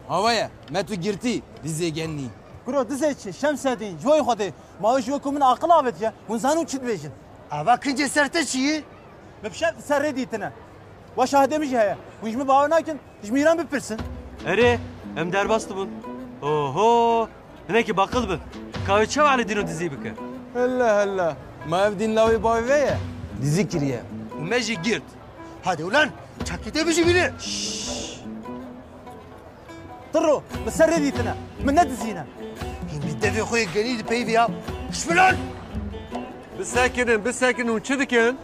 Havaya, metu girti, dize genni. Kuro dize çi, şemsedin, joy xwedê. Ma ji ku min aqil avet ya. Hûn zanû çi dibêjin. Ava kince serte çi? Me pişe serê dîtine. Wa şahidê min jî heye. Hûn ji min bawer nakin, ji mêran bipirsin. Erê, em derbas dibin. Oho! Hinekî baqil bin. Kavê çawa alî dîn û dizî bike? Hella hella. Ma ev din lavê bavê ve ye. Dizi kiriye. û me jî girt. Hadi ulan, çakide bir bile. Tırro, me serê dîtine. Min nedizîne. Bir devi koyu geniydi peyvi ya. Bismillah. Bisakinin çi dikin?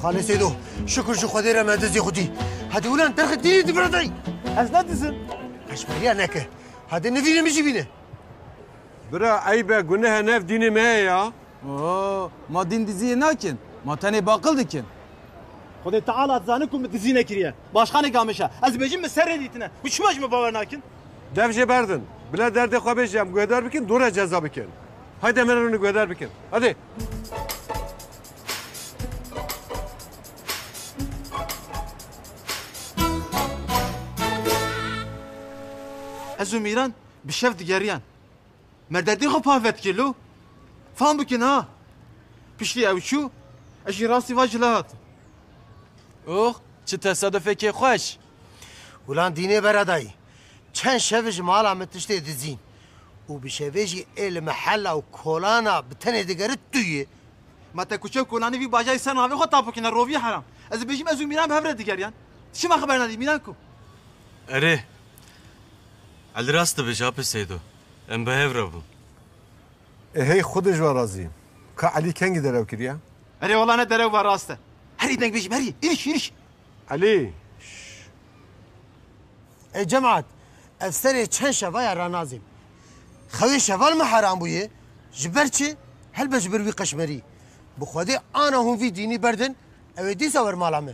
Hale Seydo, şükür şu kadere medezi hudi. Hadi ulan, terk dini dibraday. Ez nedizim. Eşmeriya neke. Hadi ne vine mi jibine? Bira aybe günehe nev dînê me ye ya. Oo, ma din diziye nakin. Ma tenê baqil dikin. Xwedê Teala dizanî ku min dizî nekiriye. Başkanê gamişa. Ez bêjim me serê dîtine. Hûn çima ji me bawer nakin? Dev jê berdin. Bila derdê xwe bêjam guhdar bikin, dûre ceza bikin. Haydi hemen onu guhdar bikin. Hadi. Ez û Mîran bi şev digeriyan. Merderdî xwe pavet kilo. Fam bikin ha. Piştî ew çû, ez jî rastî va jila hatim. Oh, çi tesadüfekê xweş. Ulan dini beraday. Çen şeviş mala metişte dizin. U bir şeviş el mahalla u kolana bitene digeri tüye. Ma te kuçev kolanî vî bajayê ser navê xwe tapokine rovî heram. Ez bêjim ez û Mîran bi hev re digeriyan. Çima xeber nadî Mîran ku? Erê. Ali rast dibêje apê Seydo. Em bi hev re bûn. Hey xwe ji we razî. Ka Elî kengî derew kiriye? Erê walane derew var rast e. Herî denk bêjim herî. İriş iriş. Elî. Ey cemaat, efsere çen şevaya ranazim. Xevi şeval mı haram buye? Jiber çi? Helbe jiber vi kaşmeri. Bu xwedê ana hûn vî dînî berdin, ew ê dîsa wer mala me.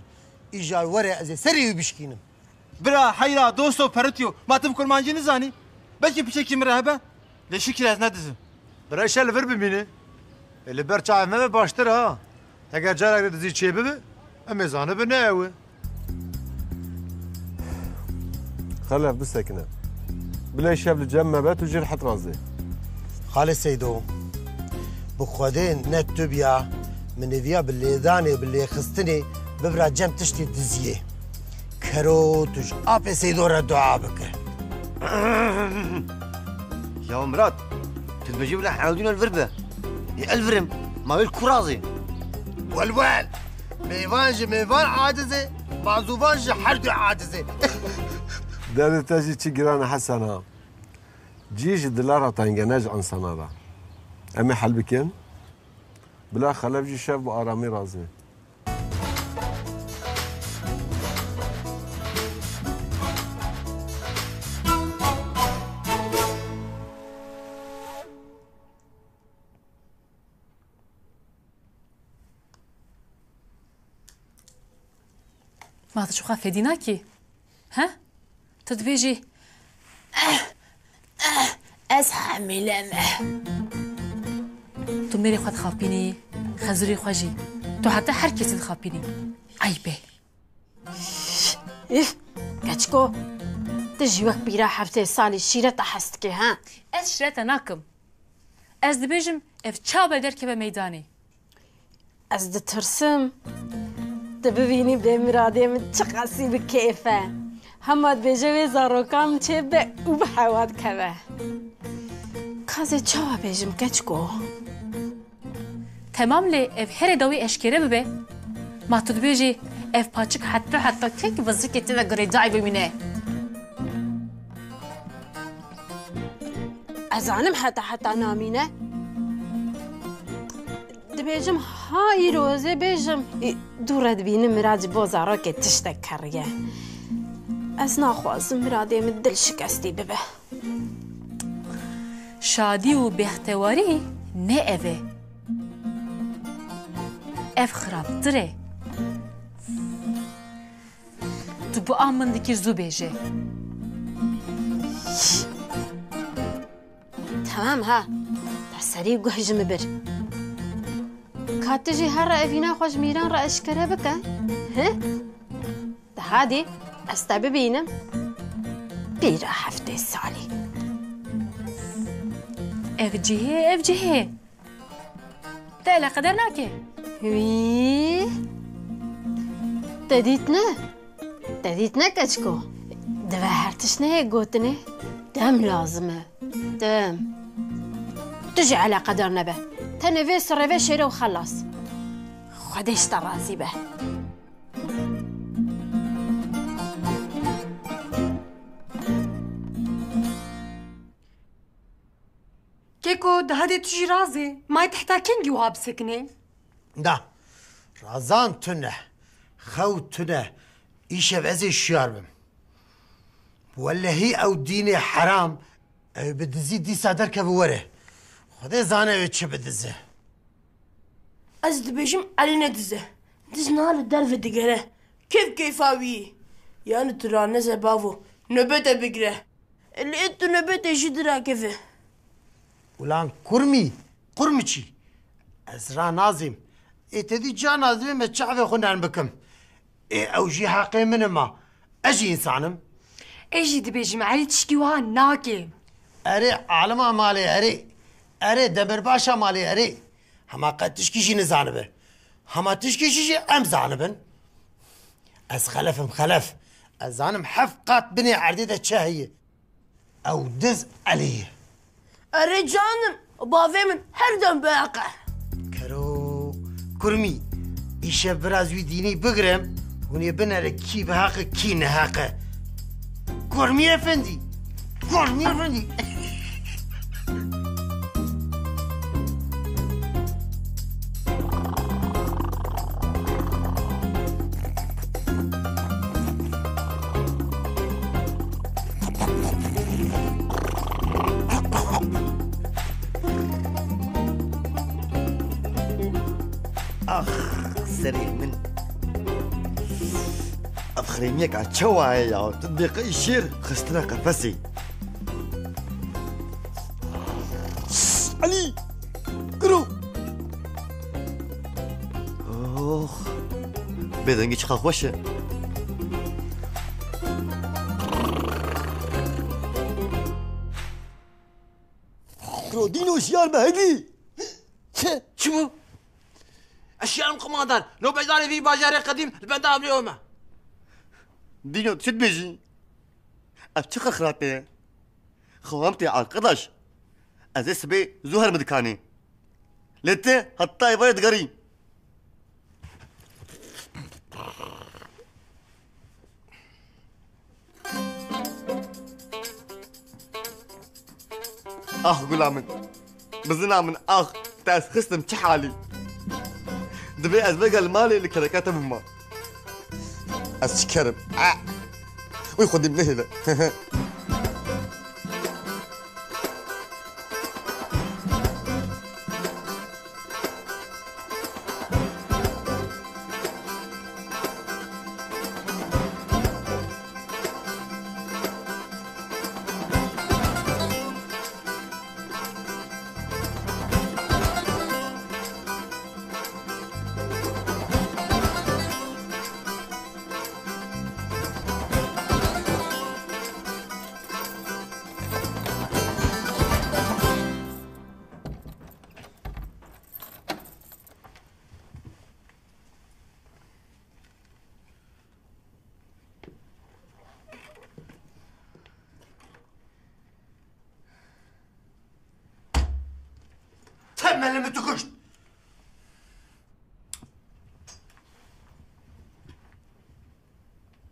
İjar were ez ê serê wî bişkînim. Bira hayra dosto peritiyo. Ma te bi kurmancî nizanî. Belkî piçekî min re hebe. Lê şikir ez nedizim. Birayşe li vir bimîne. Li ber çavê me ve baştir ha. Eger carek dizî çê bibe, em ê zanibin ne ew e. Xelef bisekine. Bila şev li cem me be tu jî rehet razî. Xale Seydo, bu xwedê ne tübya, min êviya bi lêdanê bi lêxistinê bibira cem tiştê diziyê. Kero tu ji apê Seydo re dua bike. Ya Murat, tu dibêjî bila hewdîn el vir be. El virim, ma wêl ku razî. Welwel, mêvan ji mêvan adizê, mazûvan ji her du adizê. Derê te jî çi giran e Hesen ha. Cî ji dilara tengene ji insana re. Em ê hel bikin. Bila xelef jî şev bi aramî razî. ما tu xwe fedî nakî? He? Tu dibêjî ez hemîle me. Tu mêrê xwe dixapînî, xezirê xwe jî. Tu heta her kesî dixapînî. Eybe. Keçko, tu jî wek pîra heftê salî şîreta hest dikî he? Ez şirete nakim. Ez dibêjim ev çabe derkeve meydanê. Ez ditirsim. Tu bibînî bê miradê min çi qesî bi kêfe. Hema dibêje wê zarokan çê be û bi hewa dikeve. Kazê çawa bêjim keçko? Temam lê ev herê dawî eşkere bibe. Ma tu dibêjî ev paçik heta tek vizikê te ve girêdayê bimîne. Ez zanim heta namîne. Dibêjim ha îrozê bêjim. Dûre dibînim miradî bo zarokê tiştek keriye. Ez naxwazim miradê min dil şikestî bibe. Şadî û bêxtewarî ne ev e. Ev xirabtir e. Tu bu an min dikî zû bêje. Tamam ha. Te serî guh ji min bir. Ka tu jî her re evîna xwe ji Mîran re eşkere bike? He? De hadî ez te bibînim. بیره هفته سالی اف جهه تا لا قدر ناکه وی تدیت نه کچکو دوه هرتش نه گوتنه دم لازمه دم تجي على قدر نبه تنفي سرفي شيره وخلص خديش ترازي به كيكو ده هادي تجي رازي ما تحتاجين جواب سكنه دا رازان تنه خو تنه إيشه بعزي الشاربم ولا هي أو ديني حرام بدزي دي صادر كبوره خدي زانه وچه بدزه از دبیجم علی ندزه دزنا لدرف دیگره کیفاوی یعنی ترانه زباو نوبت بگیره اللي انتو نوبت يجدرا كيفه ولان قرمچي ازرا نازم تدي جا نازم ما تشعفي خنا بكم او جي حقي من ما اجي انسانم اجي دبيجم علي تشكيوان ناكي اري عالم مالي اري دبر باشا مالي اري هما قد تشكي نزانبه هما تشكي شي ام زانبن از خلف ازانم حفقات بني عرديده شهيه او دز عليه اري جانم بافي من هردم باقع كرو كرمي ايشه برازوي ديني بقرم وني بنر كي بحق كي نحق كرمي افندي سريع من أبخرينيك عتشواي يا تطبيق يشير خستنا قفسي علي كرو أوخ بدنا نجيش خاخوشة كرو دينو شيال مهدي شو اشياء القمادان لو بجاري في باجاري قديم البندام اليوم دينو تشد بيجي أبتشخ خراتي خوامتي على القدش أزيس بي زهر مدكاني لتي حتى يبرد غري غلامن بزنا من تاس خصم تحالي دبي أزبق المالي اللي كركاته مما أشكرم ويخدم نهله تملي متكشت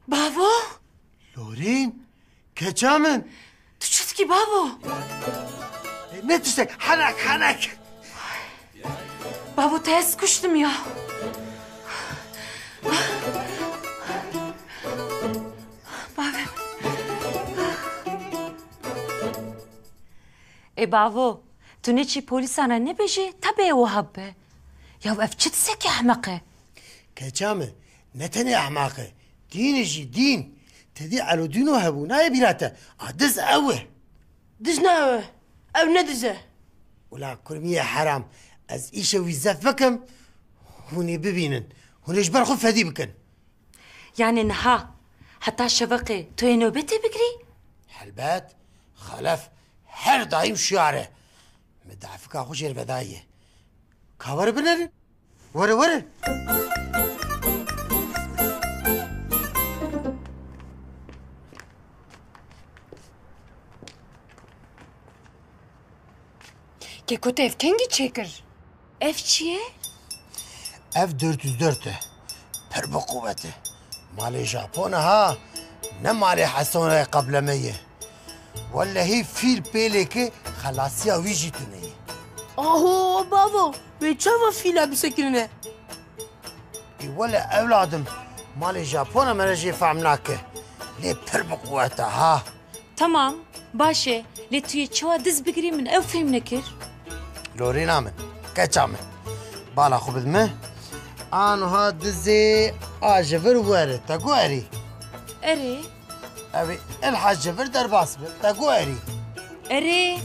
بابا لورين كجامن تشتكي بابا نتشتك حنك بابا تاس كشتم يا بابا بابا تو نچی پلیسانا نبیجی تبه وهبه یا افچت سکی احمقه كجامن نتني احماقه دين تدي على دينو هبو ناي بيراته دز اوه دزنا او ندزه ولا كرمية حرام از ايشه ويزاف بكم هوني ببينن هوني اجبر خف هدي بكن يعني نها حتى الشبقي تو نوبتي بكري حلبات خلف هر دايم شعره مدعفك أخو جير بداية كاور بنر ورا که کت اف کنگی چکر Ev çiye? اف 404 پر بقوته مال جابون ها نه مال حسونه قبل مية ولا هي فيل بيلك خلاصيا ويجي تني آهو بابا به چه فیل بسکنه ولا اولادم مال جابون مرجي فهمناك ليه پر بقوته ها Tamam. Başı. Letuye çava diz bigiri min ev film nekir. لورينا من كاتشامن بالا خو بدمه انا هاد دزي اجفر وارد تقواري Ere. ابي الحاج جفر درباس تقواري Ere.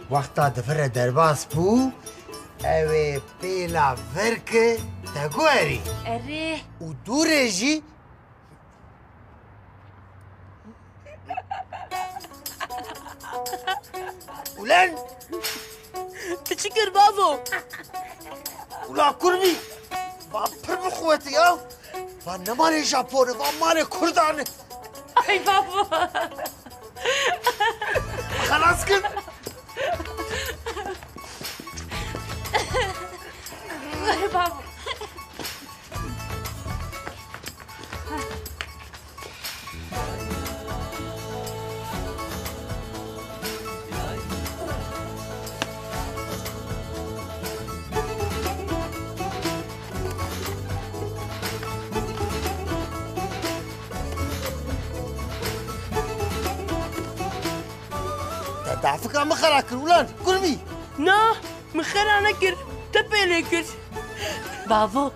وقتا دفر درباس بو ابي بيلا فرك تقواري Ere. ودوريجي ولن تشكر بابا ولا كرمي بابر بخوتي يا فانا مالي جابوني مالي كرداني Ay baba. خلاص كده Ay baba. دعفك عم خراك ولان كرمي نا من خير انا كر تبي لكر Babo.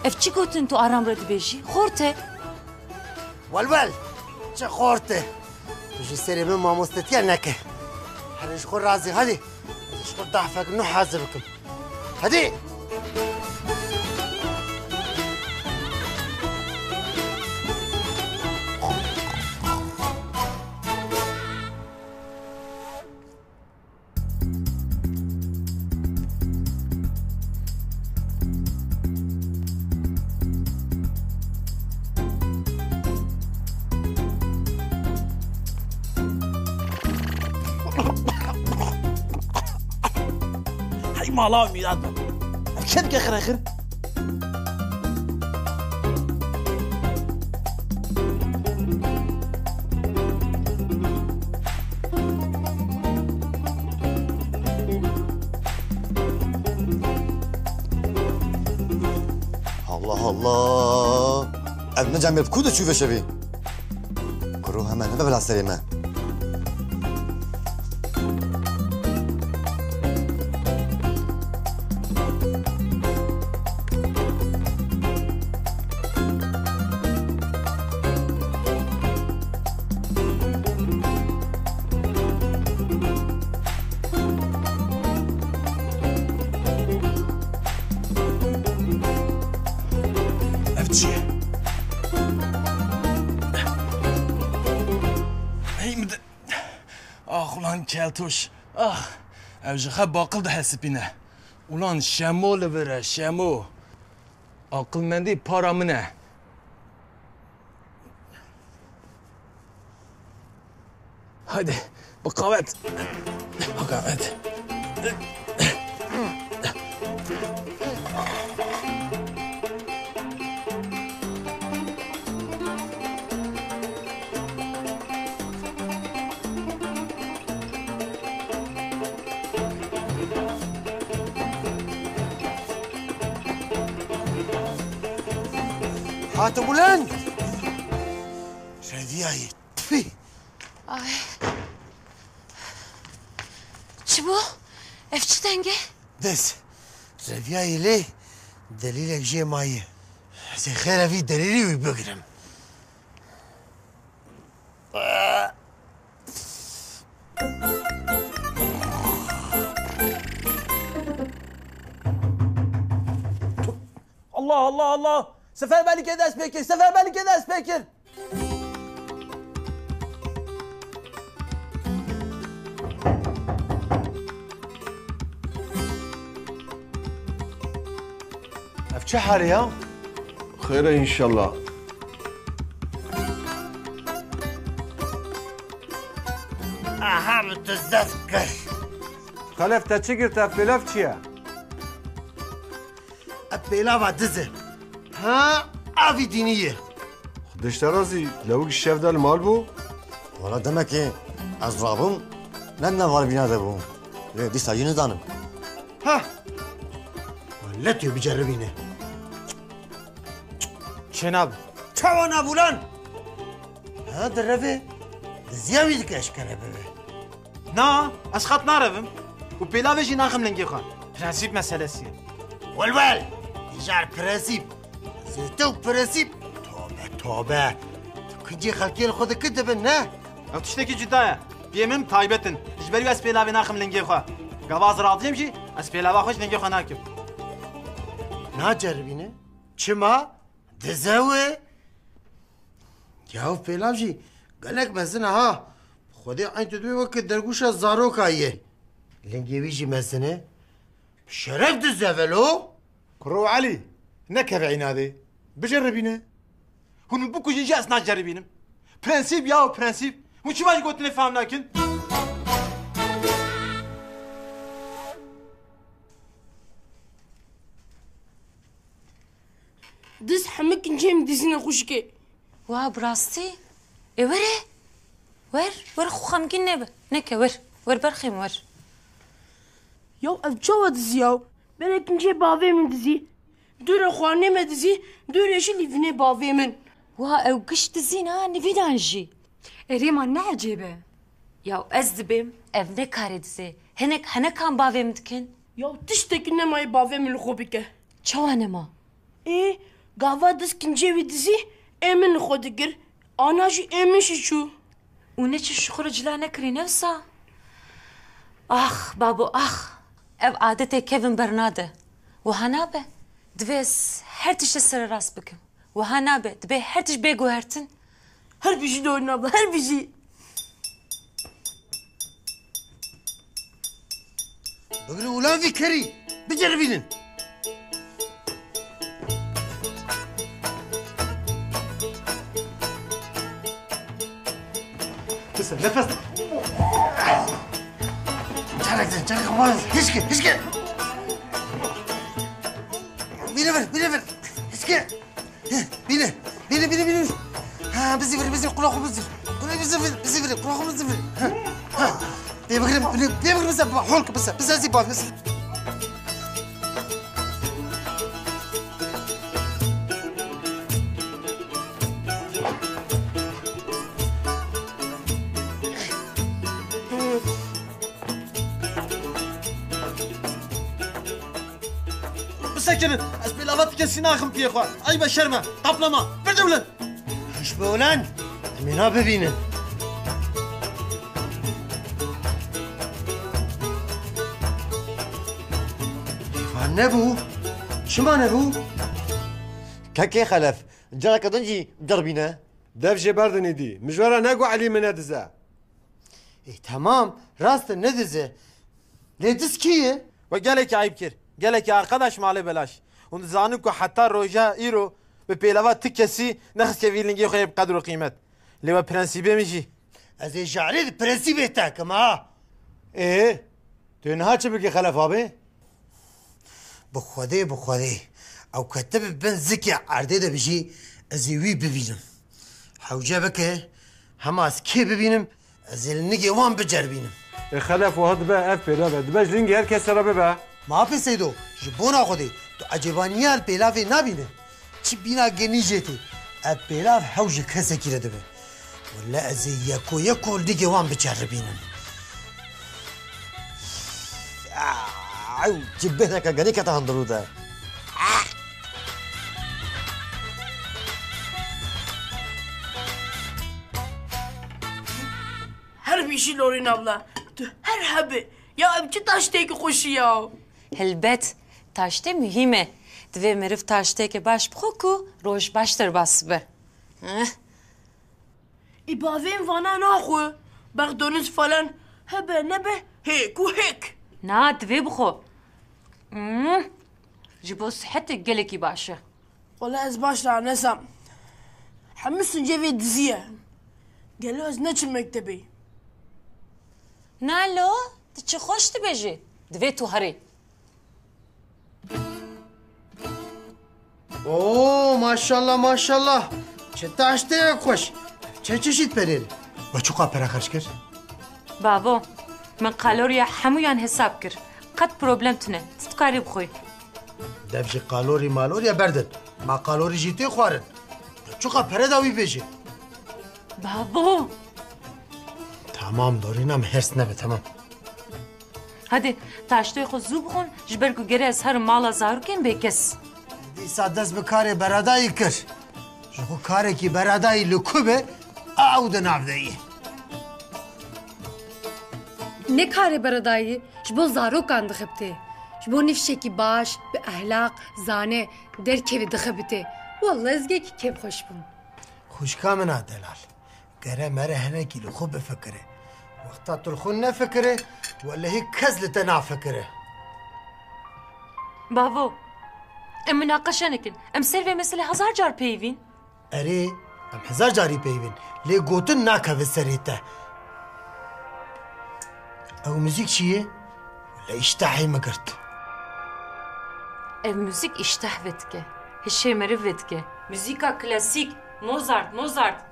Ev çi gotin tu aram re dibêjî? Xorte. والول چه خورته تجي سري من ما مستتيا نكه حرج خور رازي هدي خور ضعفك انه حاضركم هدي هاي مالا ميلاد كم كخر اخر الله الله ابن جميل بكودة تشوفه شبي كروها ما نبى بلا سليمة افتشي هي مد ulan keltoş. Evjiha bakıl da hesipine. Ulan şemo le vere şemo. Akılmendi paramine. Hadi bakavet. Bakavet. هاتم ولان شادياي تفي Ay. Çi bu? Ev çi denge? دس رفياي ليه دليلك جي معي زي خير في دليلي ويبقرم Allah Allah Allah. Seferberlik eder Spekir. Seferberlik eder Spekir. چه حالی ها؟ خیره انشالله. Aha bi tu zef kir. خلف تا چی گرت پیلاف چیه؟ Pêlava dize. Ha avî dîniye. دشترازی لوگ شف دل مال بو؟ Valla demek ki ez rabım, nem ne var binada bu. Dişta yine danım. Ha. Let diyor biceribîne. Çenab. Çawana bulan. Ha dereve. Ziya wî dike eşkere bebe. Na, ez xat narevim. û pêlavê jî naxim lengê xwe. Prensîp meselesi ye. Welwel. Îjar prensîp. Zêtew prensîp. Tobe tobe. Tu kincî xelkê li xwe dikir dibin ne? Ew tiştekî cuda ye. Pêmim taybetin. Ji ber wî ez pêlavê naxim lengê xwe. Gavaz radiyem jî ez pêlava xwe ji lengê xwe nakim. Naceribîne? Çima? Dize wê? Yav pêlav jî gelek mezin e ha. Xwedê eyn tu dibê wekî dergûşa zaroka ye. Lengê wî jî mezin e. Şeref dize velo. Kuro Ali, ne keve inadê? Biceribîne. Hûn bikujin jî ez naceribînim. Prensîp ya prensîp. Hûn çima jî gotinê fehm nakin? Diz hemik incem dizine xuşke. Wa brastî? Were? Wer xwe xemgîn nebe. Neke wer berxîm wer. Ya ev çawa dizi ya? Berek ince bavê min dizî. Dure xwanê me dizî, dure jî lîvinê bavê min. Wa ew giş dizîn ha nivîdan jî. Erêman ne ecêbe. Ya ez dibêm ev nekare dize. Henekan bavê min dikin. Ya tiştekî nemayê bavê min li xwe bike. Çawa nema? Gava diz kincê wî dizî, ê min li xwe dikir. Ana jî ê min jî çû. û neçî ji xwe re cila nekirî nevsa? Ah babo ah. Ev adetê kevin bernade. Wiha nabe. Divê ez her tiştê sererast bikim. Wiha nabe. Dibe her tişt bêguhertin. Her bir şey doğru abla, her bir şey. Bugün ulan vî kerî. Biceribînin. Kısa nefes. Çarek xwaz. Hişke. Bîne ver. Hişke. Bîne. Ha bizi ver, kulağımızı ver. Bizi ver, kulağımızı ver. Ha. Bê bigirim bize holk bize zî bavê. Bisekinin. Ez pêlava tikesî naxim pê xwe. Ay beşer me. Qaplama. Berde ulan. Hiç be ulan. Emina bibînin. Ne bu? Çima ne bu? Keke xelef, cara kadın jî derbîne. Dev jê berdinê dî. Mijwara nego Elî min ne dize. Tamam. Rast ne dize? Ne diz ki ye? Ve gelekî ayıp kir. Gelekî arkadaş malê belaş. Hûn dizanin ku heta roja îro bi pêlava tikesî nexiste vî lingê xwe yê bi qedr û qîmet. Lê we prensîbê min jî. Ez ê jarê di prensîbê tekim ha. Tu niha çi bikî xelef abi? Bi Xwedê. Ew kete bi bin zikê erdê de bijî ez ê wî bibînim. Hewce bike hema ez kê bibînim ez ê li nigê wan biceribînim. Xelef wiha dibe ev pêlav dibe ji lingê herkes re bibe. Ma pê Seydo ji bona Xwedê tu ecêbaniya li pêlavê nabîne. Çi bîna genî jê tê. Ev pêlav hew ji kesekî re dibe. Walla ez ê yeko li nigê wan biceribînim. Cibbehne ka gani kata handırı da. Her bir şey Lorin abla. Tu her hebe. Ya ev çi taşteki koşu ya. Helbet. Taşte mühime. Divê meriv taşteke baş bixwe ku roj baştir basbe. İbavên vana naxwe. Berdoniz falan. Hebe nebe. Hek û hek. Na divê bixwe. ji bo sihetê gelekî baş e. Valla ez baş ranesam. Hemû sincevê diziye. Gelo ez neçim mektebê. Nalo, tu çi xweş dibêjî? Divê tu herî. Oo maşallah maşallah. Çe taştı hoş. Çe çeşit perin. Ve çok para kaç kır. Babo, min kaloriya hemûyan hesab kir. Qet problem tune. Tu dikarî bixwî. Devji kalori malori berdin. Ma kalori jiti xwarin. Çok para da wî beji. Babo. Tamam dorinam hers nebe tamam. Hadi, taştê xwe zû bixwin ji ber ku gerê ez herim mala zarokên bêkes. Dîsa dest bi karê beradayî kir. Ji xwe karekî beradayî li ku be, ew di nav de yê. Ne karê beredayî ji bo zarokan dixebite. Ji bo nifşekî baş, bi ehlaq, zane, derkevê dixebite. Wallah ez gekî kêf xweş bûm. Xuşka min a delal. Gere mere henekî li xwe bifikire. Wexta tu li xwe nefikire, wellehî kes li te nafikire. Bavo, em münaqeşe nekin. Em servê meselê hezar car peyvîn. Erê, em hezar carî peyvîn. Lê gotin nakeve serê te. Ew müzik çi ye? Wele îştehê me girt. Ev müzik iştah vedike. Hişê meriv vedike. Müzika klasik. Mozart.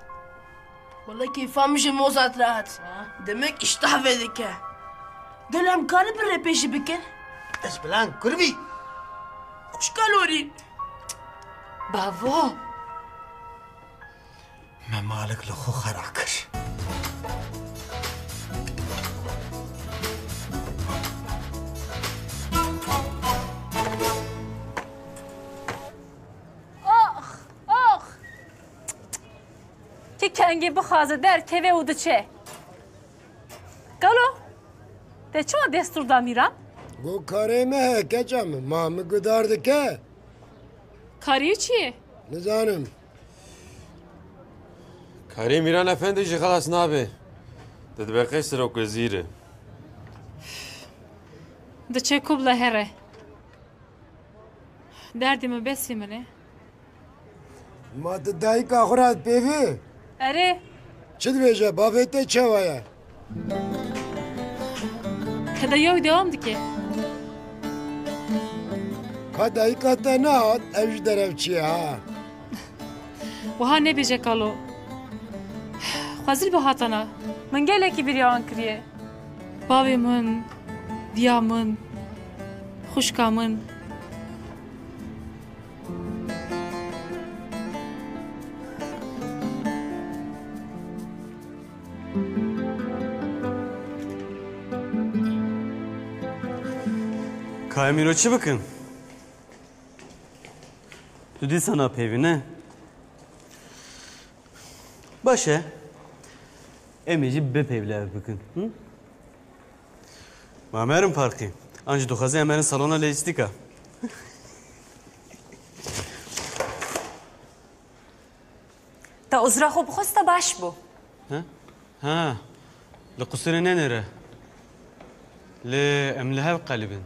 Valla keyfam ji Mozart rahat. Demek iştah vedike. Gelo em karı bir repêjî bikin. Ez bilan kurvî. Kuş kalorî. Bavo. Me malik li xwe xera kir. Ki kengê bixwaze derkeve û diçe. Galo, te çima destûr da Mîran? Got karê me he keça min, ma min gudar dike. Karî çi ye? Nizanim. Karî Mîran Efendi jî xelas nabe. Di dibeqê Sirokwezîrê. Diçe kubla here. Derdê min besî min e. Ma tu dayîka xwe re pêvî? Erê. Çi dibêje bavê te çawa ye? Kedeya wî dewam dike. Ka dayîka te nehat, ev ji derevçî ye ha. Wiha nebêje Kalo. Xwezîl bi hatana. Min gelekî biriyan kiriye. Bavê min, diya min, xuşka min. Kayemîro çi bikin? Tu dîsana peyvî ne? Baş e. Em ê jî bipeyvle ev bikin. Ma merim parkî. An jî dixwaze em herin salona lojîstîka. Te uzra xwe bixwasta baş bû. Ha. Li qusirê nenêre. Lê em li hev qelibin.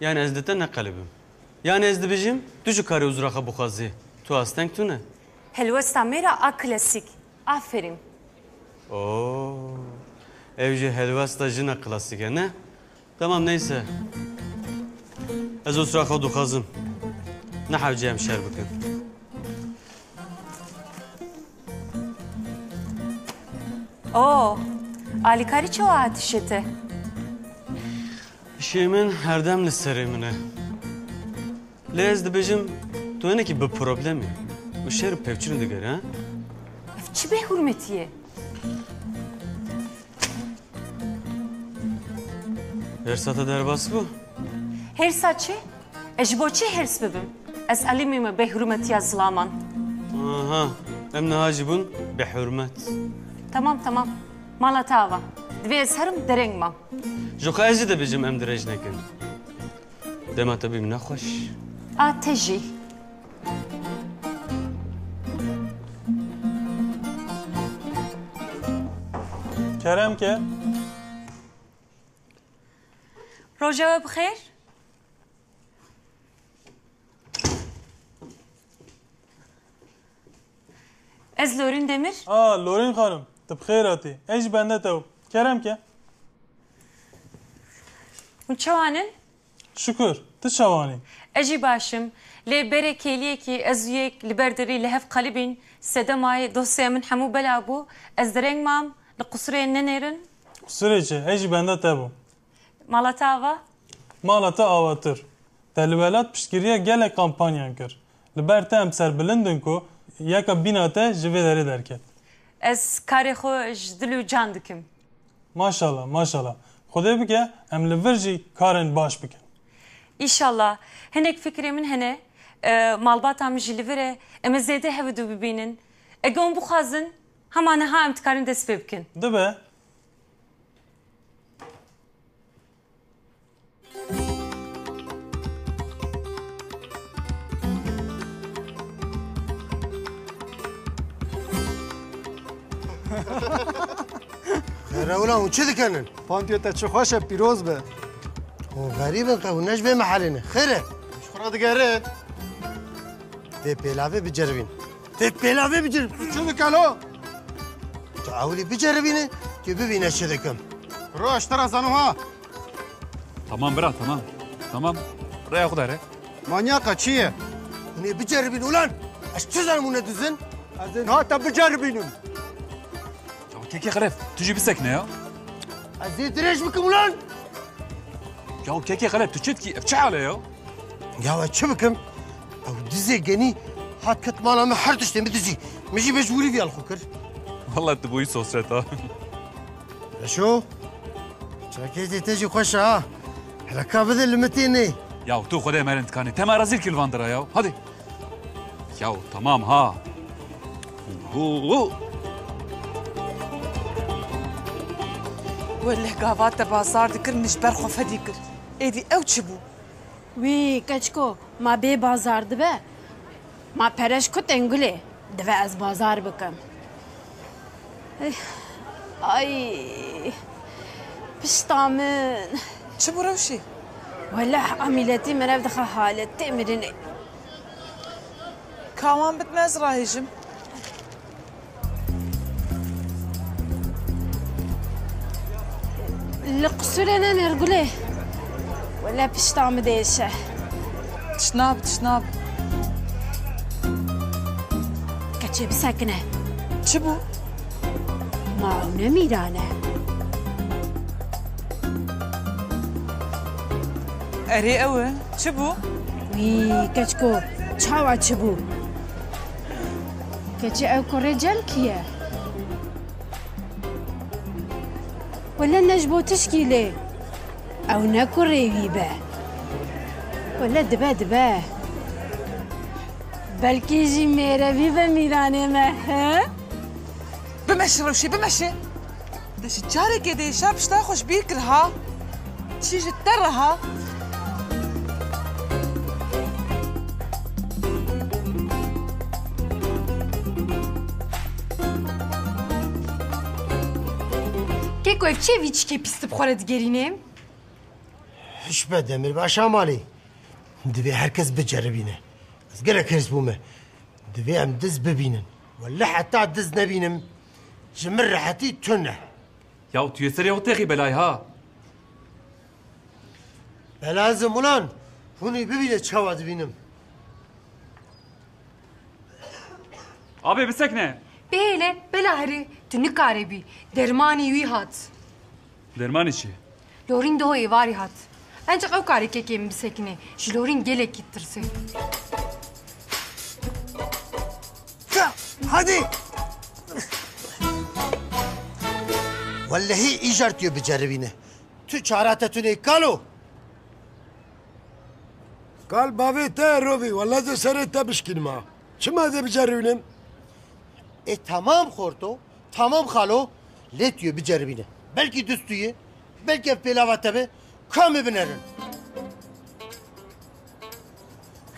Yani ez de neqelibim. Yani ez dibêjim tu ji karê uzraxa bixwazî. Tu asteng tu ne? Helwesta me ra a klasîk. Aferin. Oo. Ev jî helwesta jina klasîk e ne? Tamam neyse. Ez uzraxa dixwazim. Nehewce em şer bikin. Oo. Alîkarî çawa hatîşê te? İşê min herdem li serê min e. Lê ez dibêjim tu hinekî bi problemî. û şer û pevçîn digere ha? Ev çi bêhurmetî ye? Hersata derbas bû? Hersa çi? Ez ji bo çi hers bibim? Ez elîmî me bêhurmetiya zilaman. Aha. Em niha jî bûn bihurmet. Tamam. Mala te ava. Divê ez herim dereng mam. Ji xwe ez jî dibêjim em dirêj nekin. Dema te bîm nexweş. A te jî. Kerem ke? Roja we bixêr? Ez Lorin Demir. لورین خانم تب خیراتی ایش بنده تو کرم که Hûn çawanin? şükür tu şavanî Ez jî başim. Lê berê kêliyekî ez yek li ber derî li hev qelibîn sedemayê dosyaya min hemû bela bû. Ez direng mam li qusurê nenêrin. Süreci ایش بنده تبو Mala te ava? مالا تا آواتر تلوالات پشتگیریه گله کامپانیان کر لبر تا هم سر بلندن کو یکا بینا تا جوی داره درکت Ez karê xwe ji dil û can dikim. ماشالله ماشالله خدای بگه ام لور جی کارن باش بکن İnşallah. Hinek fikrê min hene. Malbata min jî li vir e. Em ê zêde hevidû bibînin. Ege hûn bixwazin hema niha em dikarin dest pê bikin. Dibe خير ولا وش ذكرن؟ پانتیو تا چه خوشه پیروز به غريبا قوناش بمحلنا خير خورا دگره في بيلافي بجربين في بيلافي بجرب شو ذكالو تعاولي بجربينه تبي ايش ذكم رو اشترى زنوها Tamam bırak tamam. Tamam. Buraya kadar he. مانياقا چیه؟ هني بجربين ولان اش تزلمون دزن؟ ازين هاتا بجربينهم Ya keki Karef. Tücü bir sekne ya. ازين دريش بكم ولان؟ Ya keki Karef. Tüçet ki efçale ya. يا شو بكم؟ او دزي جني هات كت مالا ما حرتش تم دزي ماشي مجبوري في الخكر Vallahi de bu iyi sosyet ha. شو؟ شاكيتي تجي خوش ها هلا كابد المتيني Ya tu Kudai mer intikanı. Tema razil kilvandıra ya. Hadi. Ya tamam ha. Hu. وله قافات بازار دكر نجبر خوفه ديكر ايدي او تشبو وی کچکو ما بی بازار دبه ما پرش کت انگله دبه از بازار بکم ay piştamın چه بروشي ولا عملتي من بدخل حالة تأمرني كاوان بتمز راهيجم القصور انا نرجله ولا بشطام ديشه تشناب كتشي بسكنه شبو معونه ميرانه اري اوه شبو وي كتشكو تشاوا شبو كتشي او كوريجل كيه ولا نجبو تشكيلي او ناكو ريبه ولا دبا بلكي يجي ميرا بيبا ميراني ما ها بمشي روشي بمشي دش تجاري كده شاب شتاخش بيكرها تيجي تترها كيكو افشيفيتش كي بيست بخورة جرينيم ايش بدمر باشا مالي دبي هركز بجربينه بس قالك هرسبومه دبي ام دز ببينن ولا حتى دز نبينم جمر راحتي تنه Ya tüyeseri yok teki belay ha. لازم ولان هوني ببينه تشاواد بينم Abi bir sekne. بيلة بلاهري تنك عربي درماني وي هات Derman içi. لورين دو ايواري هات انجا او كاري كيكي مسكني جلورين جيلك كترسي هادي ولا هي ايجارتيو بجربينه تو چارات توني قالو قال بابي تا روبي ولا ده سرت بشكل ما شو ما ده بجربينم tamam خورتو tamam خالو ليتيو بجربينه بلكي دستويه بلكي بلاوات به كم بنرن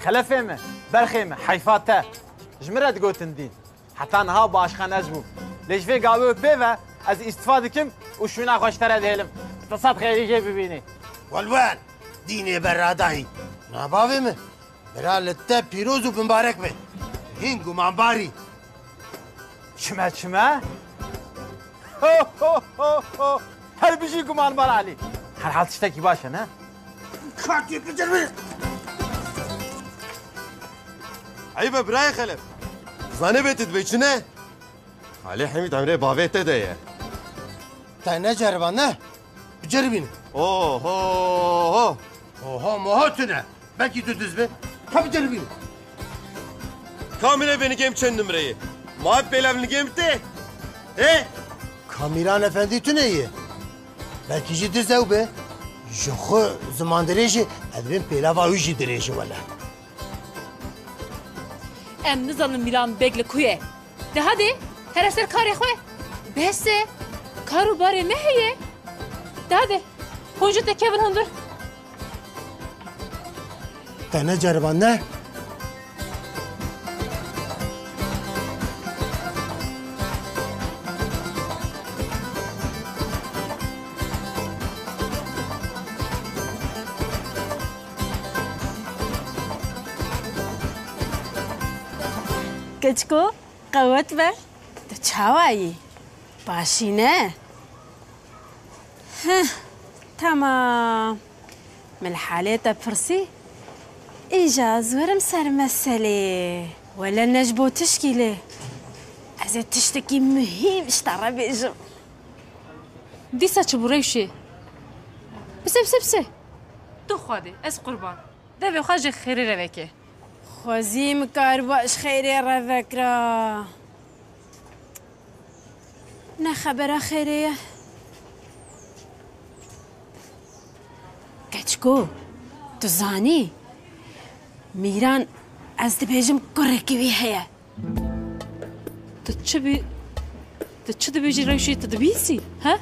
خلفه برخيمه حيفاته جمرت قوتن دين حتى نها باشخان ازبو ليش في قالوا بيفا از استفاده كم وشونا خوشتره ديلم اقتصاد خيري جي ببيني والوان ديني براداهي ناباوي مه برا لتا بيروزو بمبارك به هنگو مانباري çime? Ho. Her bir şey kuman var Ali. Her halt işteki başa ne? Kalk yapacağım beni. عيبه براي خلف زانه بيتت بيچنه علي حميد عمري بافيته ده يا تاني جربان نه بجربين اوه موهاتنا belki düz be. Tabii جربين كامله beni gem çen numarayı muhab belavını gemti he Kamiran efendi tu neyi? Belki ciddi zev be. Joxu zaman derece edbin pelava uji derece valla. Em nizanim Miran begle kuye. De hadi her eser kare xwe. Bese karu bare ne heye? De hadi. Honcu te kevin hundur. Tane cerban ne? کچکو قوت به تو چاوایی باشی نه تمام من حالات فرسي إيجاز ورم سر مسألة ولا نجبو تشكيلة عزيز تشتكي مهم اشترى بيجم دي ساتش بريشي بس تو خادي اس قربان دبي خاجي خيري ربكي خوزيم كارباش خيري رذكرا نخبر خيرية كتشكو تزاني ميران از دبيجم كوركي بيهيا تتشو دبيجي ريشي تدبيسي ها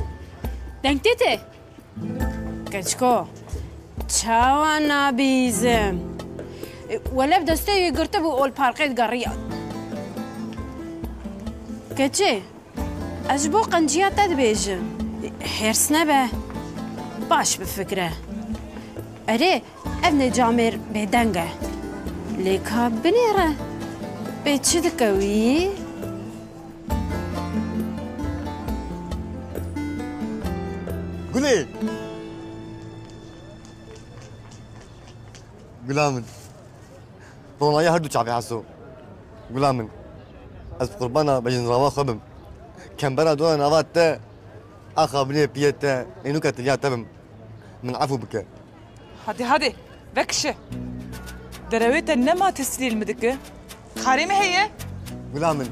دنكتيتي كتشكو تشاوانا بيزم ولا بدستي قرتبو اول بارقيت قريات كتشي اجبو قنجيات تدبيجم حرص نبه باش بفكره اري ابن جامر بدنگه ليكا بنيره بيتشد قوي قولي غلامن والله هردو شعبي حسو غلامن از قربانا بجن روا خبم كان برا دو نوات تا اخا بني بيتا انو كتليا تبم من عفو بك هادي بكشه درويت انما تسليل مدك خارمه هي غلامن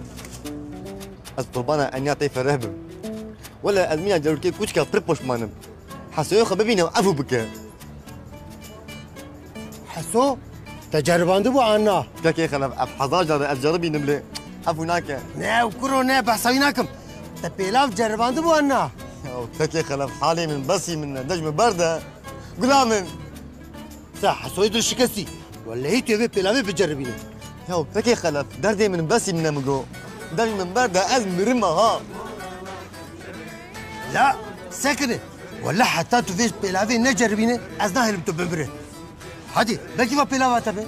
از قربانا اني اعطي فرهبم ولا ادميا جركي كوشكا بريبوش مانم حسو خببينا عفو بك حسو تجرباندو بو عنا كاكي خلف حظاجر الجربي نملي عفو ناكا نه وكرو نه بحسويناكم تبيلاف جرباندو بو عنا كاكي خلف حالي من بسي من نجم برده غلامن صح حسو يدر شكستي ولا هي تبي بيلافي بتجربينه يا كاكي خلف دردي من بسي من نمجو دردي من برده از مرمى ها لا سكنه ولا حتى تفيش بيلافي نجربينه از ناهل بتببره هادي بلكي ما بيلافا تبي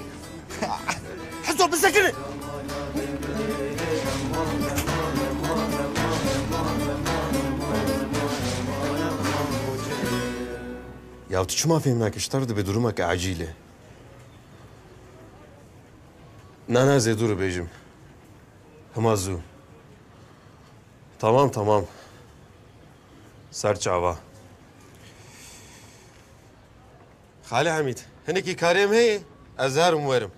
حسو بسكنه يا شو ما فهمناك اشترط بدرومك عجيله نانا زيدور بيجم همازو تمام سرچاوا خالي حميد هنكي كاريم هي ازهر مورم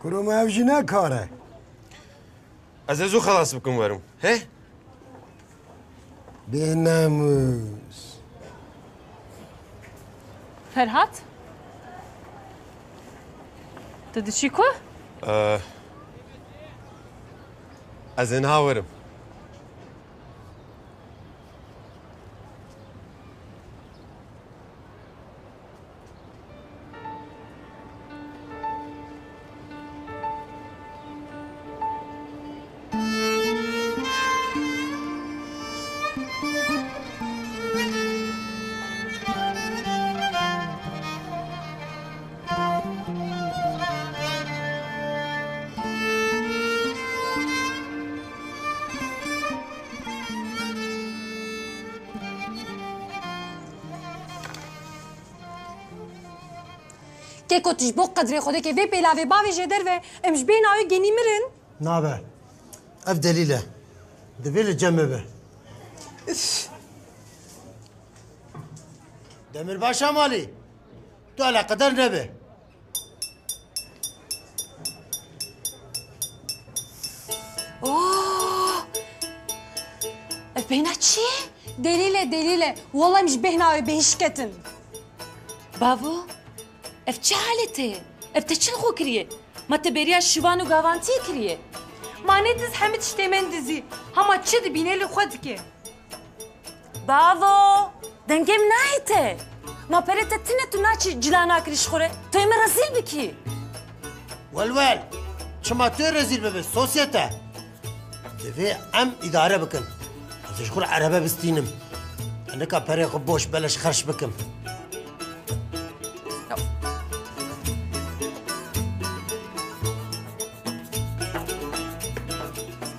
كرو ما يفجينا كاره ازازو خلاص بكم ورم هي بناموس فرهات تدشيكو ازنها ورم که کتش با قدر خوده که وی پیلاوی باوی جدر و امش بین آوی گنی مرن نابه اف دلیله دبیل جمع به دمیر باشا مالی تو علا قدر نبه اوه اف بینا چیه؟ دلیله والله مش بین آوی بهش کتن بابو اف چه حالته؟ اف ته چل خو کریه؟ ما تبریا شوان و گاوانتی کریه مانه دز همه تشتی من دزی هما چه دبینه لی خود که بابو دنگم نایته ما پرت تنه تو ناچی جلانا کریش خوره تو ایم رزیل بکی ولول شما تو رزیل ببه سوسیته دوی ام اداره بکن ازش خور عربه بستینم انکا پره خب بوش بلش خرش بکم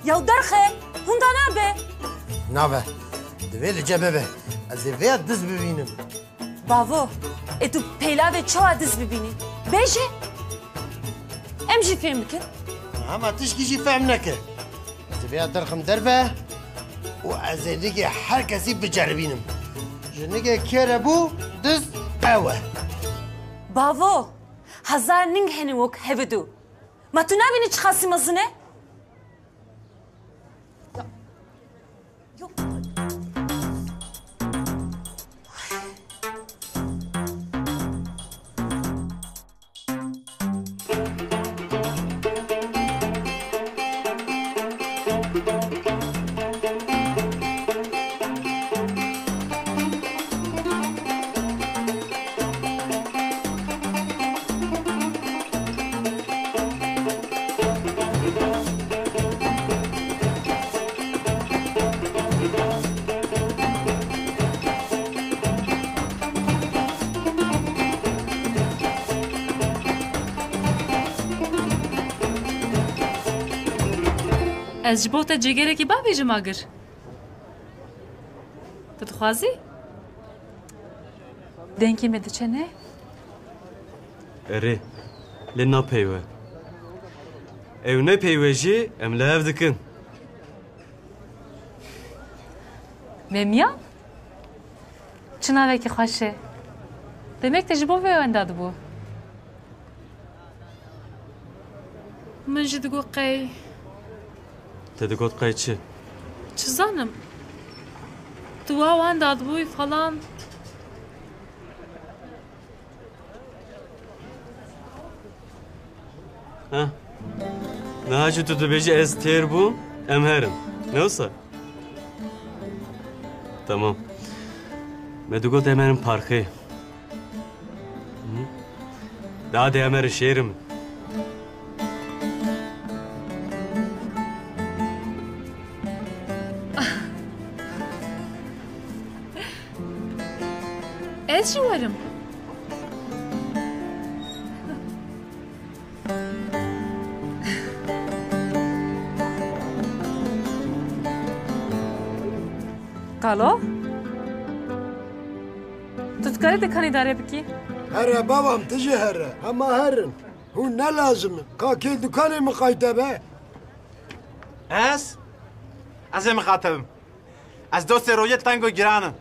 یا درخه هندا نابه نابه دوی لجه ببه از دوی دز ببینم بابو تو پیلاوه چوا دز ببینی بیشه ام جی فهم بکن اما تشکی جی فهم نکه دوی درخم دربه و از دیگه هر کسی بجربینم جنگه که بو دز اوه بابو هزار نینگ هنی وک هبدو ما تو نبینی چه خاصی مزنه از جبوت جگره کی با بیجم اگر تو خوازی دنکی مده چنه اره لنا پیوه او نه پیوه جی ام لاف دکن ممیا چناوه کی خوشه demek tecrübe ve öndadı bu من جد گو قی تدقوت قایچه چه زنم دوا وان داد بوی falan ha ne hacı tutu beci ez ter bu emherim ne olsa tamam medugot emerim parkı daha da emeri şehrim ez ji werim Kalo? Tutkare de kanidare biki? هره بابام تجي هره اما هرن هو نه لازم كاكي دكاني مقايتبه از مخاطبم از دوست رویت تنگو گرانم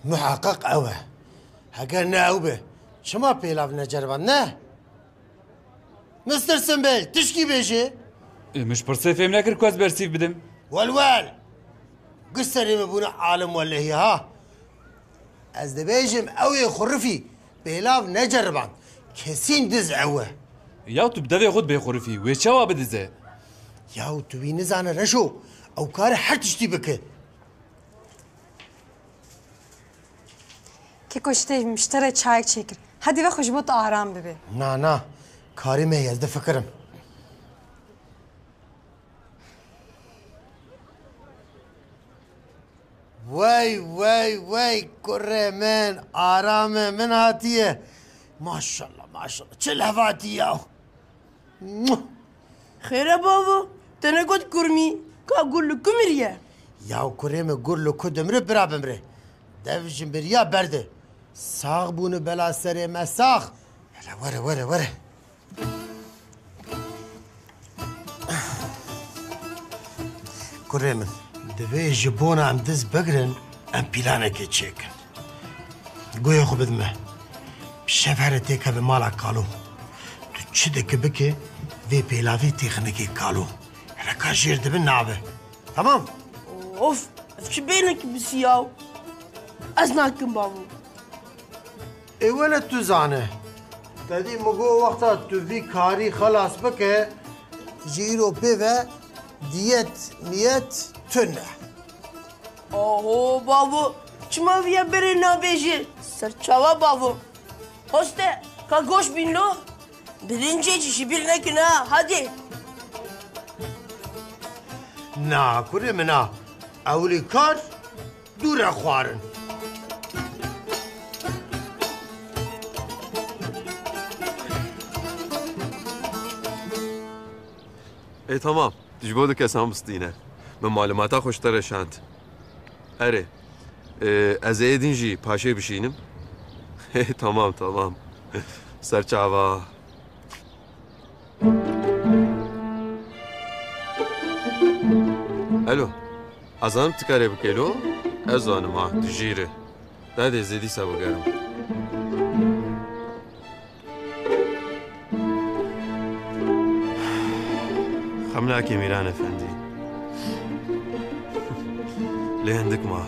محقق اوه هگر نه او به شما پیلاف نجربان نه مستر سنبل تشکی بیشه مش برسي فهم ناكر كواز برسيف بدم والوال قصري مبونا عالم والله ها از دبيجم اوي خرفي بيلاف نجربان كسين دز عوه ياو تبدأ غد بيخورفي ويشوا بدزه ياو تبي نزانه رشو او كار حرتشتي بك که کشته مشتری چای چکر هدی و خوشبوت آرام ببه نه کاری مه یزده فکرم وای کره من آرام من هاتیه Maşallah maşallah. Çil hevati ya. Xêre bavo, te ne got kurmî, ka gul li ku miriye? Ya kurê me gur li ku dimre bira bimre. Dev ji miriya berde. Sağ bûne bela serê me sağ. Hele were. Kurê min, divê ji bona em diz bigirin, em planekê çêkin. Goya xwe bidime. Şev here têkeve mala kalû. Tu çi dikî bike, vê pêlavê têxinekê kalû. Hele ka jêr dibin nabe. Tamam? Of, ev çi bênekî bisî yaw. Ez nakim bavo. Evvela tu zane. Tedî mi got wexta tu vî karî xelas bike, jîro pê ve diyet niyet tune. Oho bavo, çima viye berê nabêjî. Serçava bavo. Hoste, ka goş bin lo. Bilincê jî ji bîr nekin ha, hadi. Na, kurê min na. Ewlî kar, dûre xwarin. tamam. Ji bo dikesan bistîne. Min malûmata xwe ji te re şand. Erê. Ez ê din jî paşê bişînim. Tamam. Serçava. Alo. Azanim tikarê bike lo? Ez zanim ha, dijîre. Dedê zêdî se bigerim. Xem nake Mîran efendî. Lê hindik ma.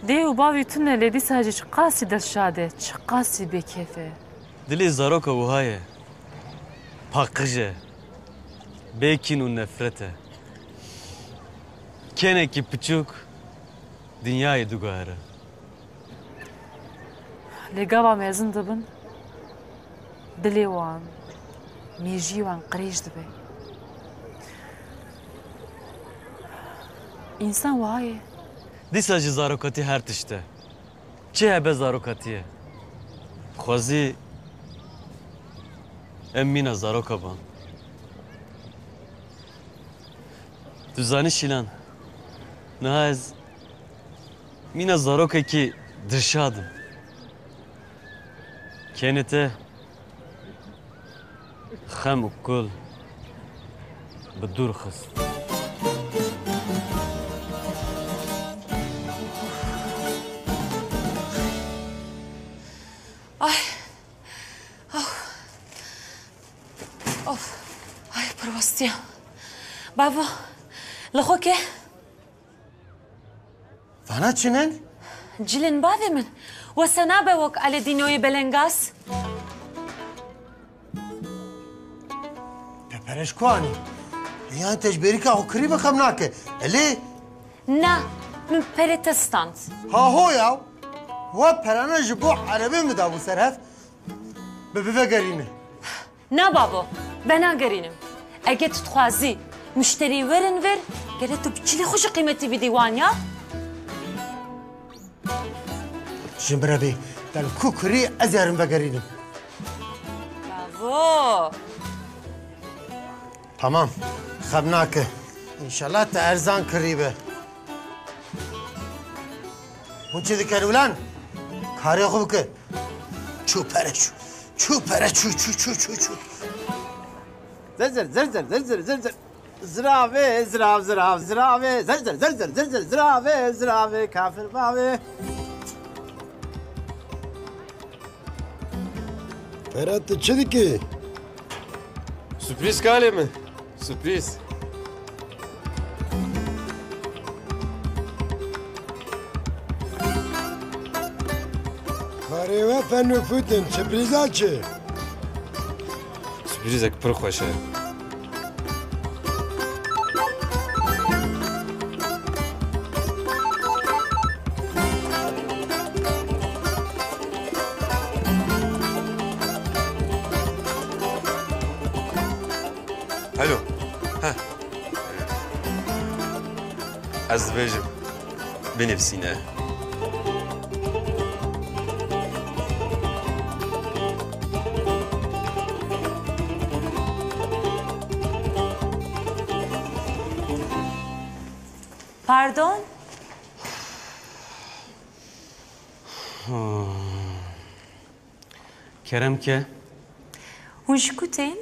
Dê û bavê tu ne lê dîsa jî çi qasî dilşad e, çi qasî bêkêf e. Dilê zaroka wiha ye. Paqij e. Bêkîn û nefret e. Kenekî piçûk dinyayê diguhere. Lê gava mezin dibin, dilê wan, mêjî wan qirêj dibe. İnsan wiha ye. Dîsa jî zarokatî her tişte. Çi hebe zarokatî? Xwezî em mîna zaroka ban. Tu zanî Şîlan, niha ez mîna zarokekî dirşadim. Kenê te xem û kul bi dûr xist. Ay prostiya. Bavo, li xwe ke? Vana çinin? Cilên bavê min. Wese nabe wek Aledînoyê belengas? Pepereş kuanî. Yani tecberîka xwe kirî bixem nake. Elê? Na, min perê te stand. Ha ho ya. Ve perana ji bo erebê mi da bû serhev? Bi bivegerîne. Na babo, ben nagerînim. Eger tu dixwazî müşterî werin ver, gelê tu bi çilê xwe ji qîmetî bidî wan ya? Ji bire bê, del ku kirî ez yarim vegerînim. Bravo. Tamam, xem nake. İnşallah te erzan kirî be. Hûn çi dikin ulan? Karê xwe bike. Çû pere çû. Çû pere çû. Zır. Zırave, zırave. Zır. Zırave, kafir bave. Ferhat çi dikî? Sürpriz kalê min. Sürpriz. Karê we fenûfûtin, sürpriza çi? Sürprizek pir xweş e. Alo. Ez dibêjim. بنفسینه Pardon? Kerem ke? Hûn ji ku tên?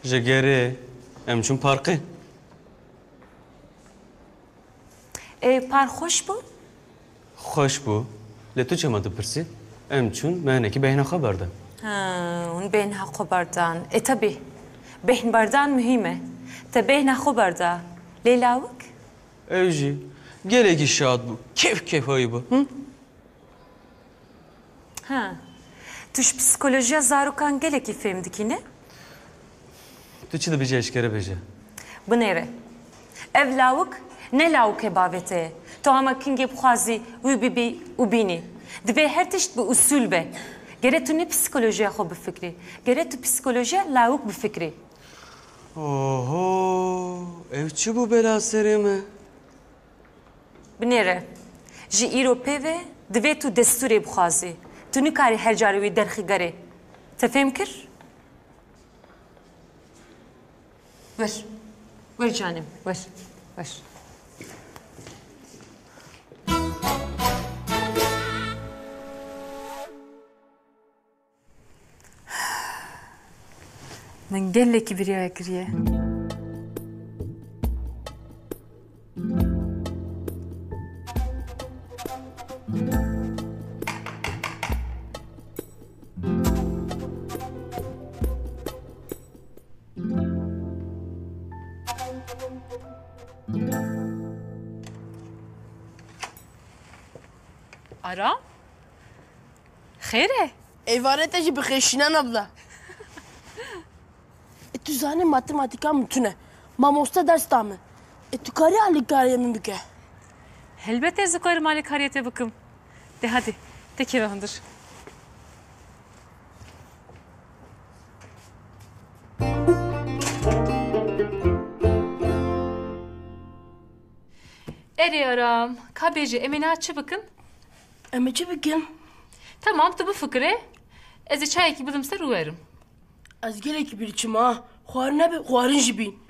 Ji gerê em çûn parkê. Par xweş bû? Xweş bû. Lê tu çima dipirsî? Em çûn mehnekî bêhna xeber de. Hûn bêhna xeber dan. Tabii. Bêhnberdan mühim e. Te bêhna xeber da. Lê lawik? Ew jî gelekî şad bû. Kêfayî bû. Ha. Tu ji psikolojiya zarokan gelekî fêm dikîne? Tu çi dibêje eşkere bêje? Binêre. Ev lawik ne lawik e bavê ye. Tu hema kingê bixwazî wî bibî û bînî. Divê her tişt bi usûl be. Gere tu ne psikolojiya xwe bifikrî. Gere tu psikolojiya lawik bifikrî. Oho, ev çi bû bela serê me? Binêre. Ji îro pêvê divê tu destûrê bixwazî. Tu nikarî her carê wî derxî gerê. Te fêm kir? Ver. Ver canım, ver. Ver. Min gelekî biraya kiriye. Aram? Xêre? Eyvarete jî bixêşînan abla. Tu zanî matematika min tune. Mamoste ders da min. Tu karî alîkariya min bike. Helbet ez dikarim alîkariyê bikim. De hadi, te keve hundir. Eri Aram, kabeci emine çi bikin? Em çi bikin? Tamam, tu bu fikre. Ez çayekî bidim ser û werim. Ez gelekî bir içim ha. Xwarin nebe, xwarin jî bîn.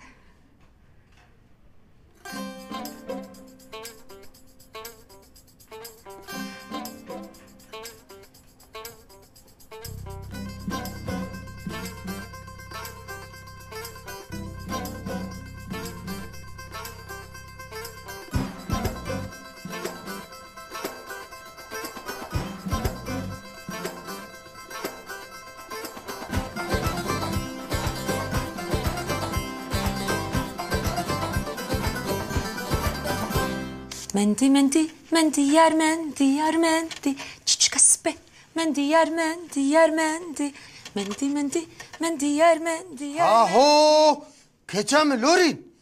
Mendi mendi mendi yer mendi yer mendi çiçek aspe mendi yer mendi yer mendi mendi mendi mendi yer mendi yer Aho! Keçe mi Lorin?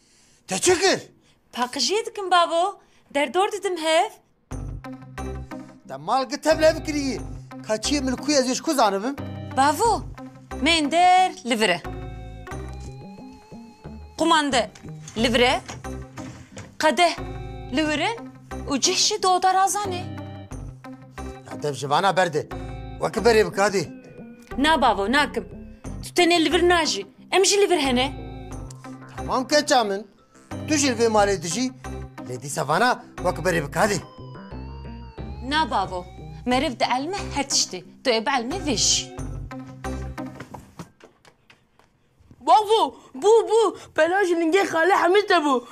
Te çıkır. Pakıjiye dikim babo. Derdor dedim hev. Da mal gıtevle bikriyi. Kaçıyı milkuyu eziş kuzanıbım. Bavo. Mender livre. Kumande livre. Kadeh livre. Ucişi doğda razane. Ya dev jivana berdi. Vakı beri bik hadi. Na bavo nakim. Tutene livre naji. Emji livre hene. Tamam keçamın. Tu jilve mal edici. Ledi savana vakı beri bik hadi. Na bavo. Merev de elme her tişti. Tu eb elme viş. Bavo, bu. Pelaj linge khale Hamid de bu.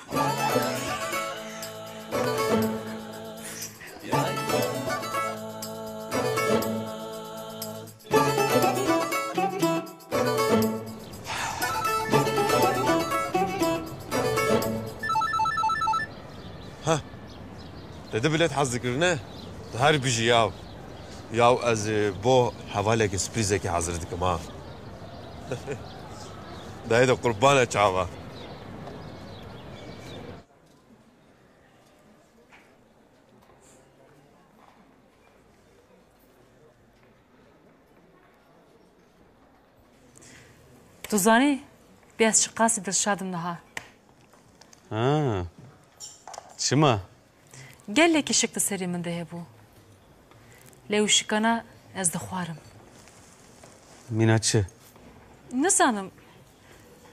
Dedi bilet haz dikirine. Her biji yav. Yav ez bo havaleki sürprizeki hazır dikim ha. Dayı da kurbana çava. Tu zanî, biraz şıkkası bir şadım daha. Ha. Çima? gelekî şik di serê min de hebû. Lê ew şikana ez dixwarim. Mîna çi? Nizanim,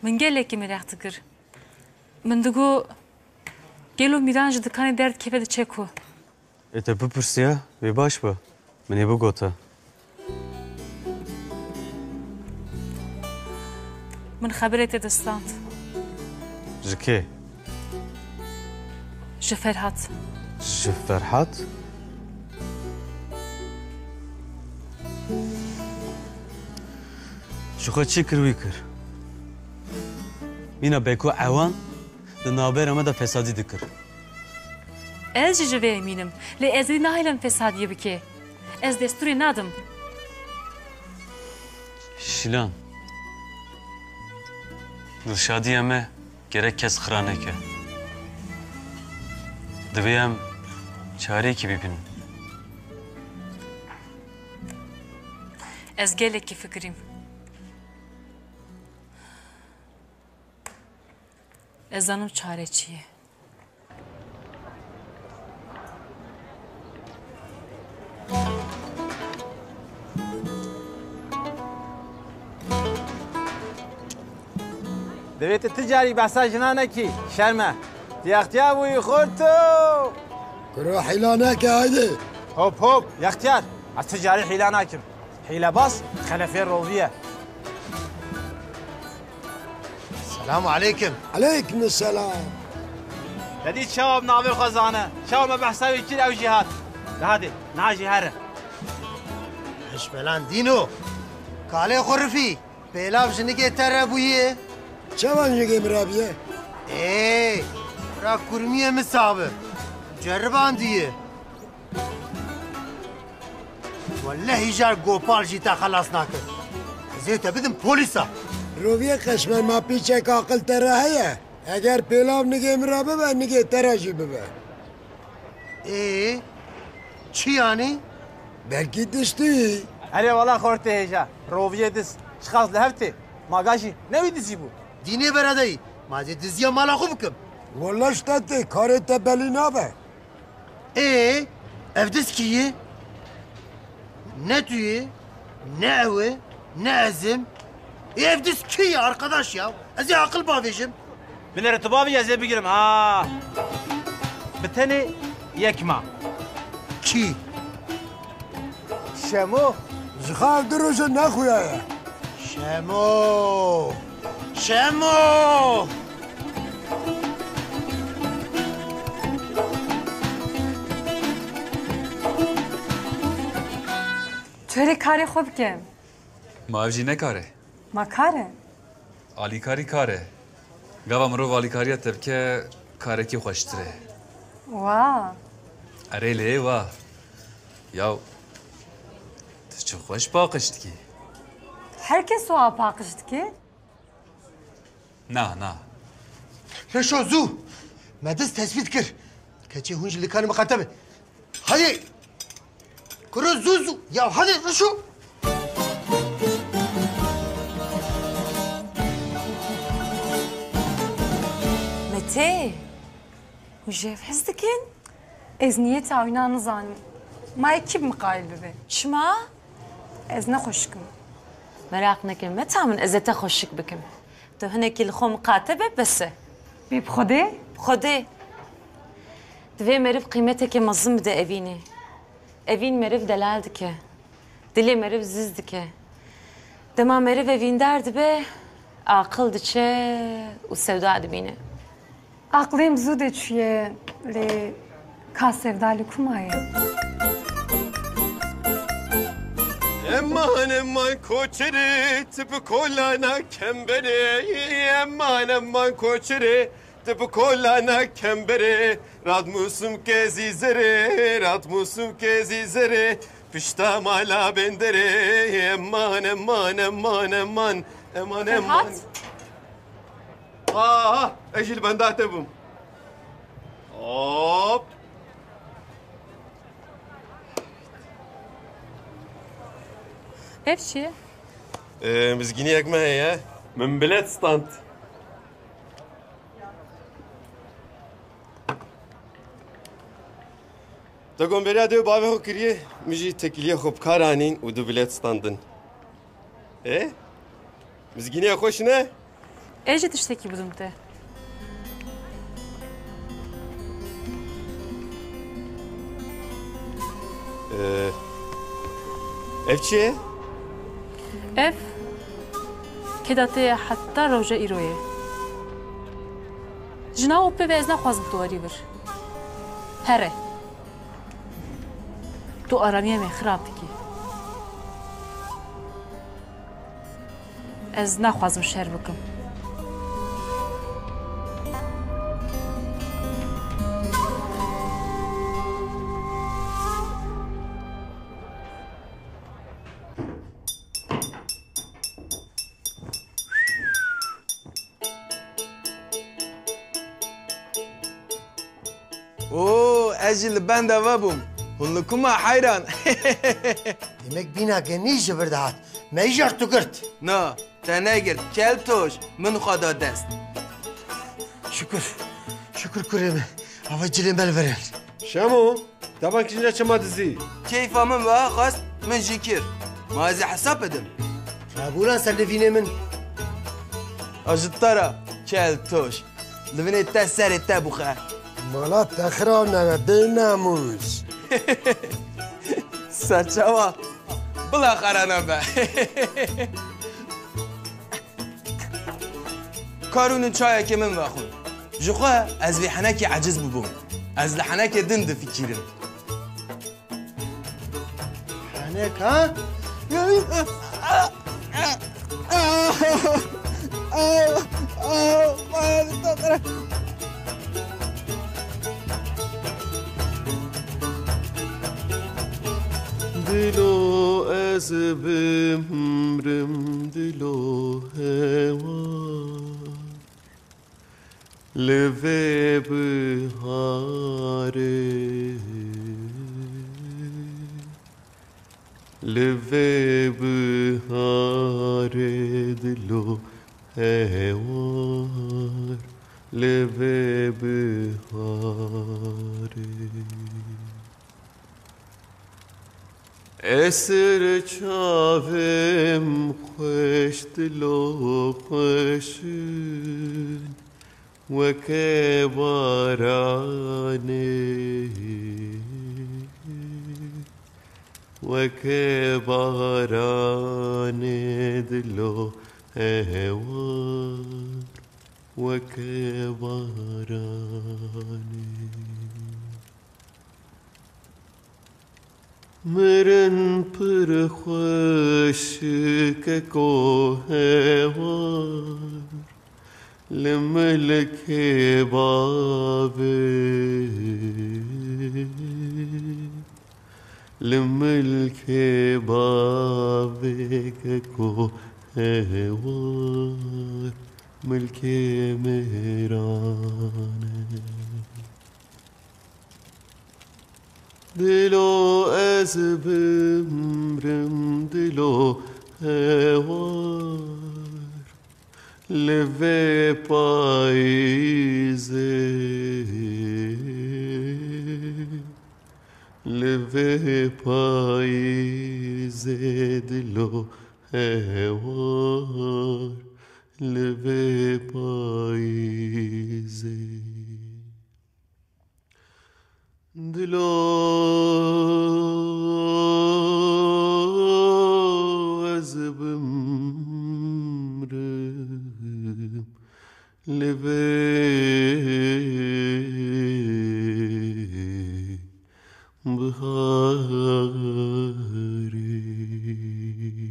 min gelekî miraq dikir. Min digot gelo mîran ji dikanê derdikeve diçe ku. Te bipirsiya wê baş be. Min ê bigota. Min xeberê te distand. Ji kê? Ji Ferhat. Ji Ferhat? Ji xwe çi kir wî kir? Mîna bêko ewan di navbera me de fesadî dikir. Ez jî ji vê emînim. Lê ez ê nahêlim fesadiyê bike. Ez destûrê nadim. Şilan. Dilşadiya me gerek kes xira neke. Divê em çarekî bibînin. Ez gelekî fikirîm. Ez zanim çare çi ye. دوێتە تجاری بەسا ژنانەکی شەرمە یەختیار بووی خۆرتۆ کرۆ حیلا ناکە هەیدێ هۆپ هۆپ یەختیار ئەس تجاری حیلا ناکەم حیلە باس خەلەفێ ڕۆڤیە سلام علیکم علیکم السلام دەدی چاوە ناوێ خەزانە چاومە بەحساوی کرد ئەو ژی هات دەهادێ ناژی هەرە هشملان دینۆ کالێ خۆرفی پێلاو ژنگێ تەرە بوویە چاوان ژنگێ مرابیە را کورمیە مسابە جەرباندیە واللهی جار گۆپال ژی تا خەلاس ناکرد زێتە بدم پۆلیسا ڕۆڤیە قەشمەر ماپیچێک عاقل تەرە هەیە ئەگەر پێلاو نگێ مرا ببە نگێ تەراژی ببە چی یانی؟ بەلکی دشتی ئەرێ وەڵا خۆرتێ هێژا ڕۆڤیە دست شخاص لە هەفتێ ماگاژی نەوی دزی بوو دینێ بەرەدەی مازێ دزیە ماڵا خۆ بکەم وەڵا شتە تێ کارێت تە بەلی نابە ئەف دەست کیە؟ نه تویە نه ئەوە نه ئەزم ئەف دەست کیە ئارقەداش یا ئەزێ عاقل باوێژم بنێرە تبابی ئەزێ بگرم بتەنێ یەکما کی؟ شەمۆ زخاف درۆژە ناخوایە شەمۆ Çörek kare xwe bikim. Ma ev jî nekare. Ma kare. Alîkarî kare. Gava mirov alîkariya te bike karekî xweştir e. Wa. Erê lê wa. Yaw tu çi xweş paqij dikî? Herkes o paqij dike. Na. Reşo zû me dest tespît kir keçê hûn ji likanê miqate be Hayê kuro zû ya hadi Reşo Mete hûn ji ev hez dikin? Ez niyet awîna nizanim. Ma ekî miqayil bibe. Çima? Ez nexweşikim. Merak nekin Meta min ez ê te xweşik bikim. Tu hinekî li xwe miqate be bes e. Bê bi Xwedê? Xwedê. Divê meriv qîmetekê mezin bide evînê. Evîn meriv delal dike. Dilê meriv ziz dike. Dema meriv evîndar dibe, aqil diçe û sevda dibîne. Aqlêm zû de çûye lê ka sevda li ku maye. Eman koçeri tıpı kolana kembere Eman koçeri tıpı kolana kembere Radmusum kezi zere Pişta mala bendere Eman Ejil ben daha tebum Hop Ev çi? مزگینی یک ماهیه من بلد ستاند دگم برای دیو باوی خو کریه میجی تکلیه خوب کارانین و دو بلیت standın. Mizginiye hoş ne? Ece tişteki budum te. Ev çiye? Ev kedate hatta roja iroye. Jina oppe ve ezna xwazim tu warî vir. Here. Tu aramiye me xirab dikî. Ez naxwazim şer bikim. اجل بند وابم هنلكما حيران Demek bina geniş jibirdahat. Meyjar tukurt. نا تناجر كلتوش من خدا دست Şükür kuremi. Hava cilimel veren. Şamu, taban kince çama dizi. كيف من واخص من جيكير ما زي حساب ادم Rabulan sen levine min. اجترا كلتوش لفيني تسر التابوخه مالات تخرانه بناموس سرچوا بلا خرانا به کارون چای که من واخون جخوا از لحنک عجز ببوم از لحنک دند فکرم حنك ها؟ Dilo ez bimrim dilo heva leve bihare leve bihare dilo heva leve bihare اسر چاوم خوش دلو خوشن و که بارانه و که بارانه دلو هوار و که بارانه مرن پر خوش که کوهوار لملک بابه لملک بابه که کوهوار ملک مهرانه دلو از بمرم دلو هوار لوه پاییزه لوه پاییزه دلو هوار لوه پاییزه دلو از بمرم لبه بهاری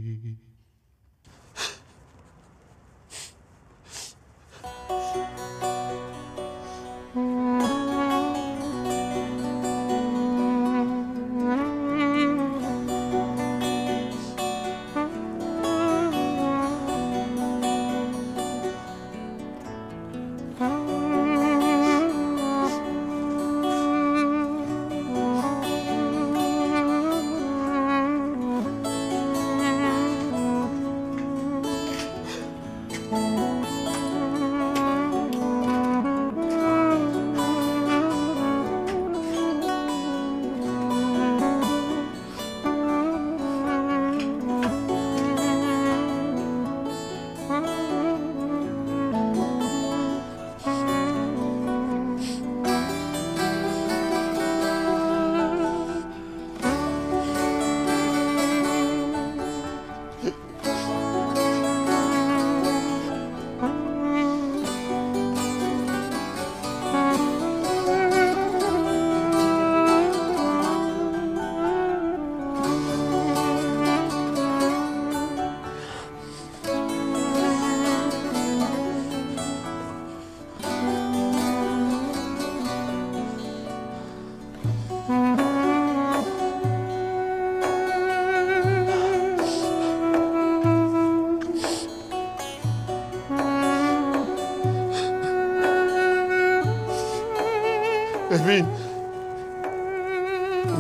Evin.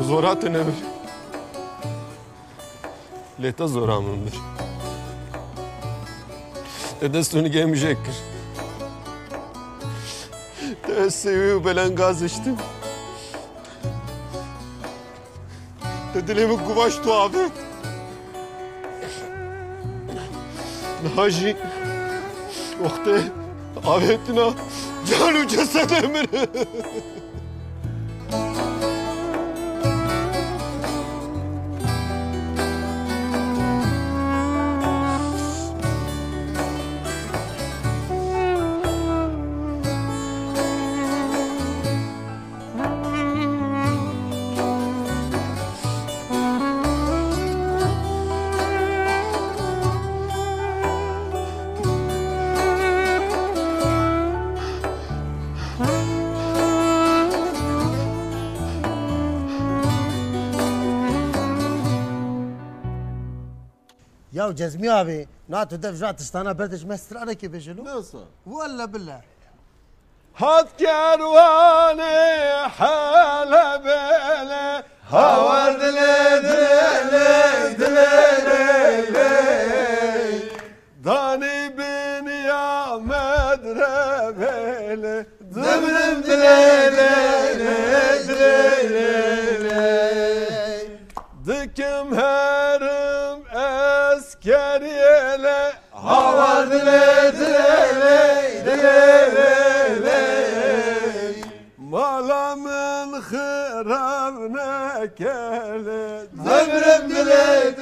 Zoratın evi. Leta zoramındır. Dedesini gemecektir. Seviyor belen gaz içtim. Dedilemi kuvaş tuhavet. Naji. Vakti avetine canı ceset emri. يا جزمي ابي ناتو دف جات استانا بردش مستر انا كيف بجلو Nasıl? ولا بالله Hat kervanı halebele havar dile dile dile Dani bin ya medrebele Zımrım dile dile Dikim herim eskeriyele havar dile dile Malamın hırav nekele Zımrım dile